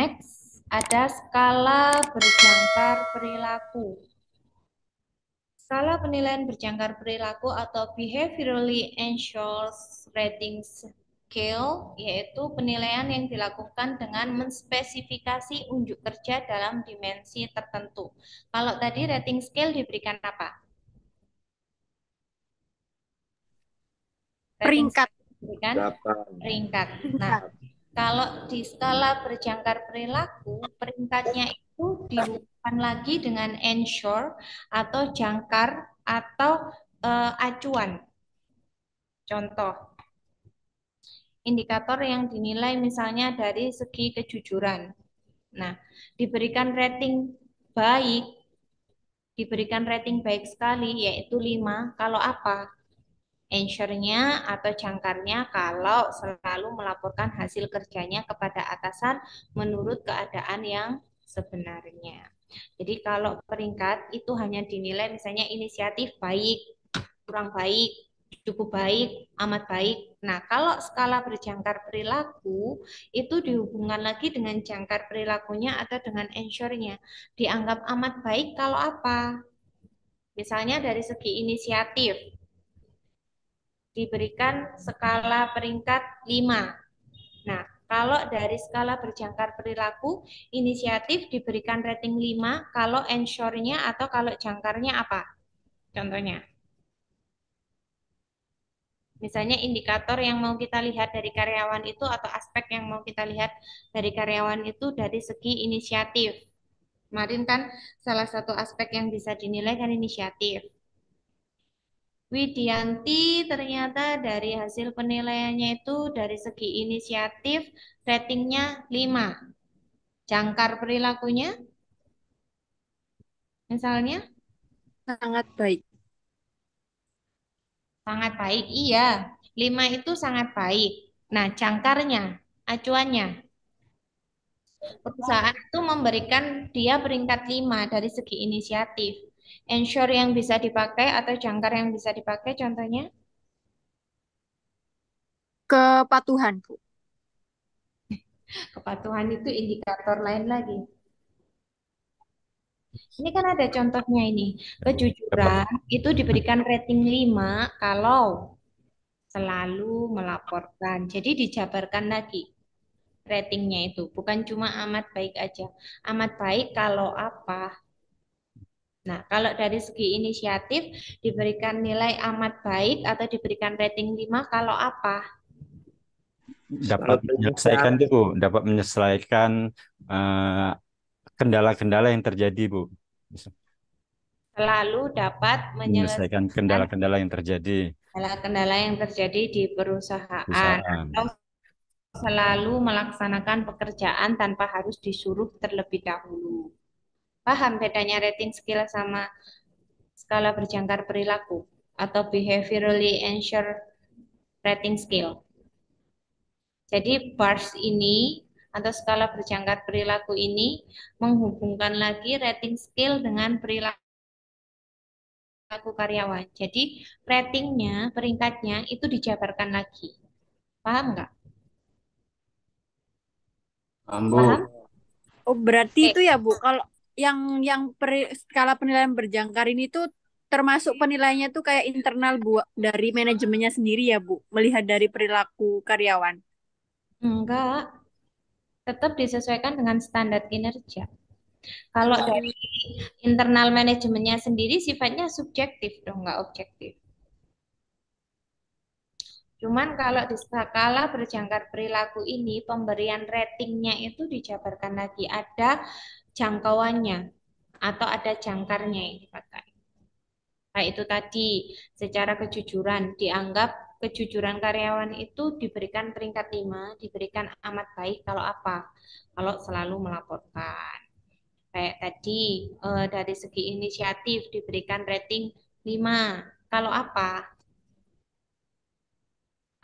Next, ada skala berjangkar perilaku. Skala penilaian berjangkar perilaku atau behaviorally anxious rating scale yaitu penilaian yang dilakukan dengan menspesifikasi unjuk kerja dalam dimensi tertentu. Kalau tadi rating scale diberikan apa? Rating Peringkat. scale diberikan Delapan. peringkat. Nah, kalau di skala berjangkar perilaku, peringkatnya itu dihubungkan lagi dengan ensure atau jangkar atau acuan. Contoh, indikator yang dinilai misalnya dari segi kejujuran. Nah, diberikan rating baik, diberikan rating baik sekali, yaitu 5. Kalau apa? Ensure-nya atau jangkarnya kalau selalu melaporkan hasil kerjanya kepada atasan menurut keadaan yang sebenarnya. Jadi kalau peringkat itu hanya dinilai misalnya inisiatif baik, kurang baik, cukup baik, amat baik. Nah, kalau skala berjangkar perilaku itu dihubungkan lagi dengan jangkar perilakunya atau dengan ensure-nya. Dianggap amat baik kalau apa? Misalnya dari segi inisiatif diberikan skala peringkat 5. Nah, kalau dari skala berjangkar perilaku, inisiatif diberikan rating 5 kalau ensure-nya atau kalau jangkarnya apa? Contohnya. Misalnya indikator yang mau kita lihat dari karyawan itu atau aspek yang mau kita lihat dari karyawan itu dari segi inisiatif. Kemarin kan salah satu aspek yang bisa dinilai kan inisiatif. Widianti ternyata dari hasil penilaiannya itu dari segi inisiatif ratingnya 5. Jangkar perilakunya misalnya Sangat baik. sangat baik. Iya, 5 itu sangat baik. Nah, jangkarnya, acuannya. Perusahaan itu memberikan dia peringkat 5 dari segi inisiatif. Ensure yang bisa dipakai atau jangkar yang bisa dipakai contohnya Kepatuhan, Bu. kepatuhan itu indikator lain lagi. Ini kan ada contohnya ini. Dapat Kejujuran itu diberikan rating 5 kalau selalu melaporkan. Jadi dijabarkan lagi ratingnya itu. Bukan cuma amat baik aja. Amat baik kalau apa? Nah, kalau dari segi inisiatif diberikan nilai amat baik atau diberikan rating 5 kalau apa? dapat Selalu menyelesaikan tuh, Bu. Dapat menyelesaikan eh, kendala-kendala yang terjadi, Bu. Selalu dapat Menyelesaikan menyelesaikan kendala-kendala yang terjadi kendala-kendala yang terjadi di perusahaan perusahaan. atau selalu melaksanakan pekerjaan tanpa harus disuruh terlebih dahulu. Paham bedanya rating skill sama skala berjangkar perilaku atau behaviorally anchored rating skill. Jadi BARS ini atau skala berjangkar perilaku ini menghubungkan lagi rating skill dengan perilaku karyawan. Jadi ratingnya, peringkatnya itu dijabarkan lagi. Paham nggak? Ambu. Paham? Oh, berarti Oke. itu ya, Bu. Kalau skala penilaian berjangkar ini tuh termasuk penilaiannya tuh kayak internal Bu dari manajemennya sendiri ya, Bu, melihat dari perilaku karyawan. Enggak, tetap disesuaikan dengan standar kinerja. Kalau dari Hmm. internal manajemennya sendiri sifatnya subjektif dong, nggak objektif. Cuman kalau di skala berjangkar perilaku ini, pemberian ratingnya itu dijabarkan lagi. Ada jangkauannya atau ada jangkarnya yang dipakai. Kayak itu tadi, secara kejujuran, dianggap kejujuran karyawan itu diberikan peringkat 5, diberikan amat baik kalau apa? Kalau selalu melaporkan. Kayak tadi, dari segi inisiatif diberikan rating 5. Kalau apa?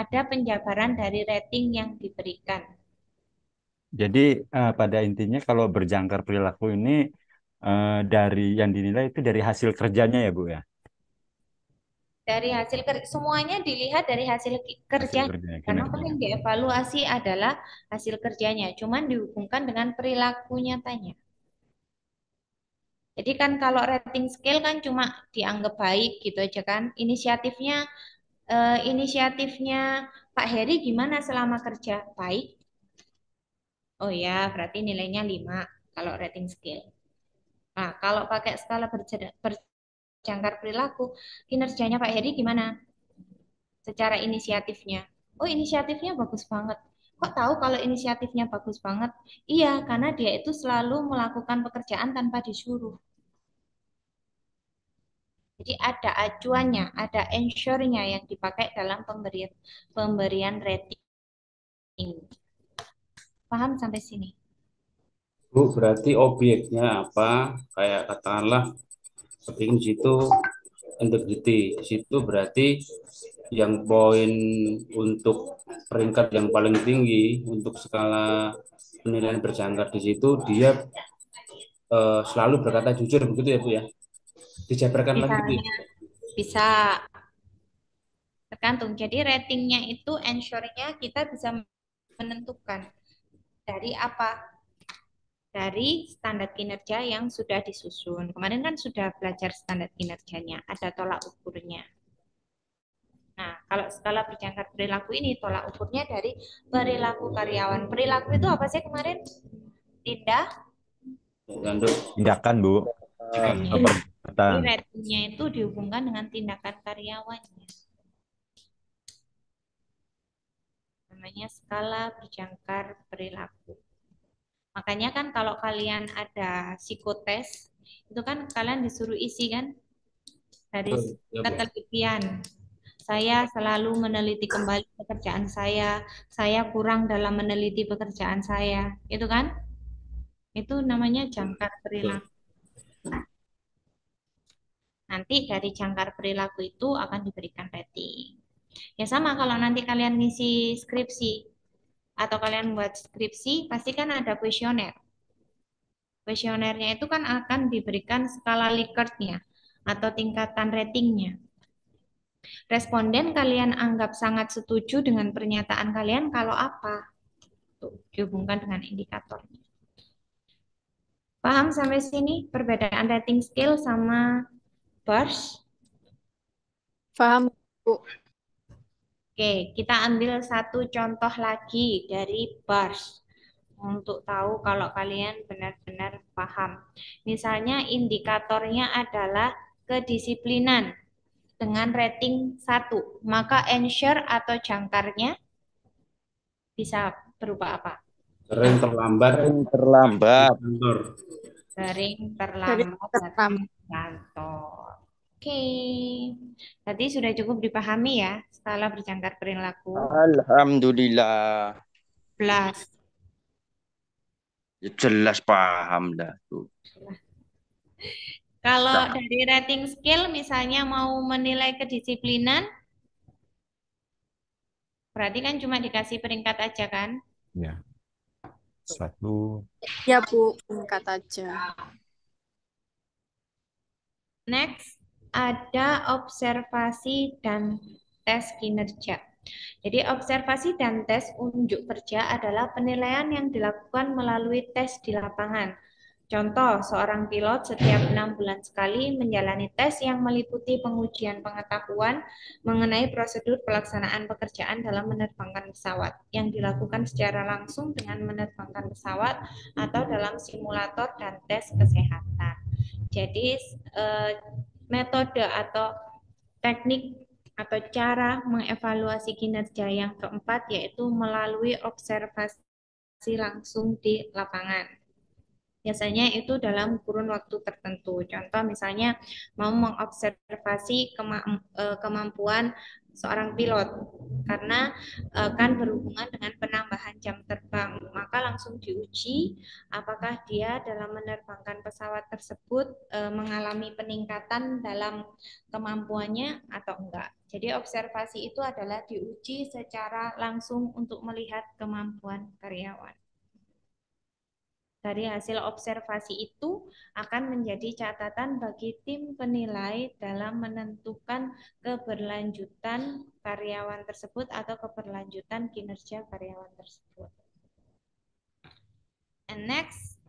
Ada penjabaran dari rating yang diberikan. Jadi pada intinya kalau berjangkar perilaku ini dari yang dinilai itu dari hasil kerjanya ya, Bu ya. Dari hasil kerja, semuanya dilihat dari hasil hasil kerja. kerja Karena kinerjanya. paling dievaluasi adalah hasil kerjanya, cuman dihubungkan dengan perilaku nyatanya. Jadi kan kalau rating scale kan cuma dianggap baik gitu aja kan. Inisiatifnya Pak Heri gimana selama kerja? Baik. Oh ya, berarti nilainya 5 kalau rating scale. Nah, kalau pakai skala berjangkar perilaku, kinerjanya Pak Heri gimana? Secara inisiatifnya. Oh, inisiatifnya bagus banget. Kok tahu kalau inisiatifnya bagus banget? Iya, karena dia itu selalu melakukan pekerjaan tanpa disuruh. Jadi ada acuannya, ada ensure-nya yang dipakai dalam pemberian rating. Paham sampai sini? Bu, berarti objeknya apa? Kayak katakanlah seperti di situ integrity. Di situ berarti yang poin untuk peringkat yang paling tinggi untuk skala penilaian berjangkar di situ dia selalu berkata jujur begitu ya Bu ya. Dijabarkan lagi gitu ya. Misalnya bisa tergantung. Jadi ratingnya itu ensure-nya kita bisa menentukan dari apa? Dari standar kinerja yang sudah disusun. Kemarin kan sudah belajar standar kinerjanya, ada tolak ukurnya. Nah, kalau skala berjangkar perilaku ini tolak ukurnya dari perilaku karyawan. Perilaku itu apa sih kemarin? Tindak Lanjut. Tindakan, Bu. tindakannya. Jadi Perbuatan. ratingnya itu dihubungkan dengan tindakan karyawannya. Namanya skala berjangkar perilaku. Makanya kan kalau kalian ada psikotes, itu kan kalian disuruh isi kan dari Ya, Bu. ketelitian. Saya selalu meneliti kembali pekerjaan saya kurang dalam meneliti pekerjaan saya. Itu kan? Itu namanya jangkar perilaku. Nanti dari jangkar perilaku itu akan diberikan rating. Ya sama kalau nanti kalian ngisi skripsi atau kalian buat skripsi, pasti kan ada kuesioner. Kuesionernya itu kan akan diberikan skala Likert-nya atau tingkatan ratingnya. Responden kalian anggap sangat setuju dengan pernyataan kalian kalau apa? Tuh, dihubungkan dengan indikatornya. Paham sampai sini perbedaan rating scale sama bars? Paham, Bu. Oke, kita ambil satu contoh lagi dari bars untuk tahu kalau kalian benar-benar paham. Misalnya indikatornya adalah kedisiplinan dengan rating 1, maka ensure atau jangkarnya bisa berupa apa? Sering terlambat di Terlambat. kantor. Sering Jadi terlambat datang pertama. ke kantor. Oke, tadi sudah cukup dipahami ya skala berjangkar perilaku. Alhamdulillah. Plus. Ya, jelas paham dah tuh. Kalau Dah. dari rating scale misalnya mau menilai kedisiplinan, berarti kan cuma dikasih peringkat aja kan? Ya. Suatu. Ya, Bu, singkat aja. Next, ada observasi dan tes kinerja. Jadi observasi dan tes unjuk kerja adalah penilaian yang dilakukan melalui tes di lapangan. Contoh, seorang pilot setiap 6 bulan sekali menjalani tes yang meliputi pengujian pengetahuan mengenai prosedur pelaksanaan pekerjaan dalam menerbangkan pesawat yang dilakukan secara langsung dengan menerbangkan pesawat atau dalam simulator dan tes kesehatan. Jadi metode atau teknik atau cara mengevaluasi kinerja yang keempat yaitu melalui observasi langsung di lapangan. Biasanya itu dalam kurun waktu tertentu. Contoh misalnya mau mengobservasi kemampuan seorang pilot karena kan berhubungan dengan penambahan jam terbang, maka langsung diuji apakah dia dalam menerbangkan pesawat tersebut mengalami peningkatan dalam kemampuannya atau enggak. Jadi observasi itu adalah diuji secara langsung untuk melihat kemampuan karyawan. Dari hasil observasi itu akan menjadi catatan bagi tim penilai dalam menentukan keberlanjutan karyawan tersebut atau keberlanjutan kinerja karyawan tersebut. And next,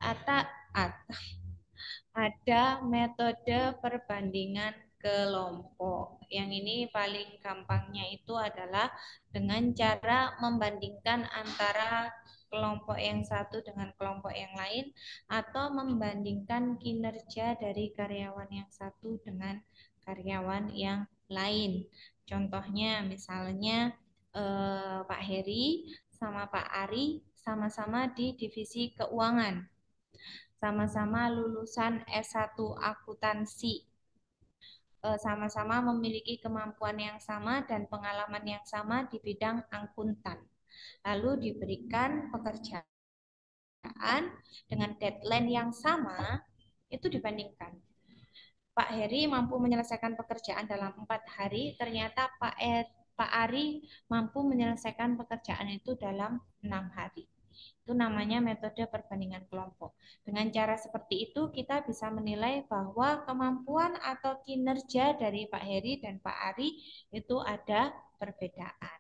ada metode perbandingan kelompok. Yang ini paling gampangnya itu adalah dengan cara membandingkan antara kelompok yang satu dengan kelompok yang lain atau membandingkan kinerja dari karyawan yang satu dengan karyawan yang lain. Contohnya misalnya Pak Heri sama Pak Ari sama-sama di divisi keuangan, sama-sama lulusan S1 akuntansi, sama-sama memiliki kemampuan yang sama dan pengalaman yang sama di bidang akuntan. Lalu diberikan pekerjaan dengan deadline yang sama, itu dibandingkan. Pak Heri mampu menyelesaikan pekerjaan dalam 4 hari, ternyata Pak Ari mampu menyelesaikan pekerjaan itu dalam 6 hari. Itu namanya metode perbandingan kelompok. Dengan cara seperti itu kita bisa menilai bahwa kemampuan atau kinerja dari Pak Heri dan Pak Ari itu ada perbedaan.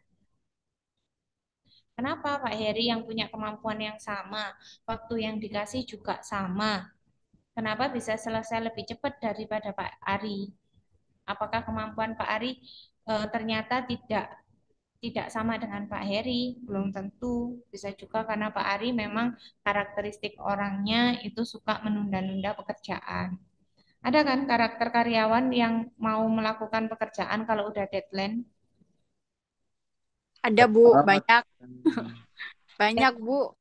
Kenapa Pak Heri yang punya kemampuan yang sama, waktu yang dikasih juga sama? Kenapa bisa selesai lebih cepat daripada Pak Ari? Apakah kemampuan Pak Ari ternyata tidak sama dengan Pak Heri? Belum tentu. Bisa juga karena Pak Ari memang karakteristik orangnya itu suka menunda-nunda pekerjaan. Ada kan karakter karyawan yang mau melakukan pekerjaan kalau udah deadline? Ada Bu, banyak. Banyak Bu.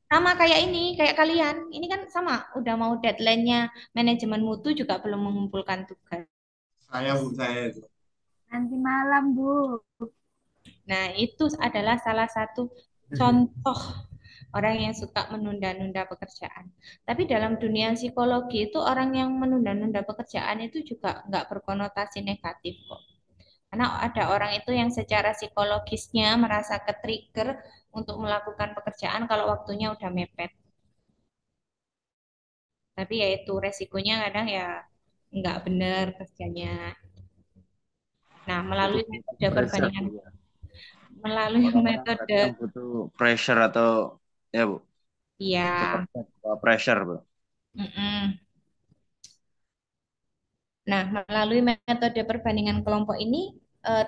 Sama kayak ini, kayak kalian. Ini kan sama, udah mau deadline-nya manajemen mutu juga belum mengumpulkan tugas. Saya Bu, saya itu. Nanti malam Bu. Nah, itu adalah salah satu contoh orang yang suka menunda-nunda pekerjaan. Tapi dalam dunia psikologi itu orang yang menunda-nunda pekerjaan itu juga nggak berkonotasi negatif kok. Karena ada orang itu yang secara psikologisnya merasa ke-trigger untuk melakukan pekerjaan kalau waktunya udah mepet. Tapi ya itu resikonya kadang ya nggak benar kerjanya. Nah, melalui metode perbandingan, melalui metode, yang butuh pressure atau ya Bu, ya, pressure Bu. Nah, melalui metode perbandingan kelompok ini,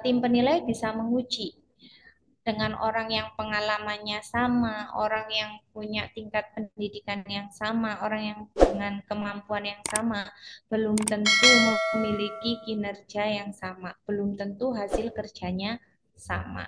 tim penilai bisa menguji dengan orang yang pengalamannya sama, orang yang punya tingkat pendidikan yang sama, orang yang dengan kemampuan yang sama, belum tentu memiliki kinerja yang sama, belum tentu hasil kerjanya sama.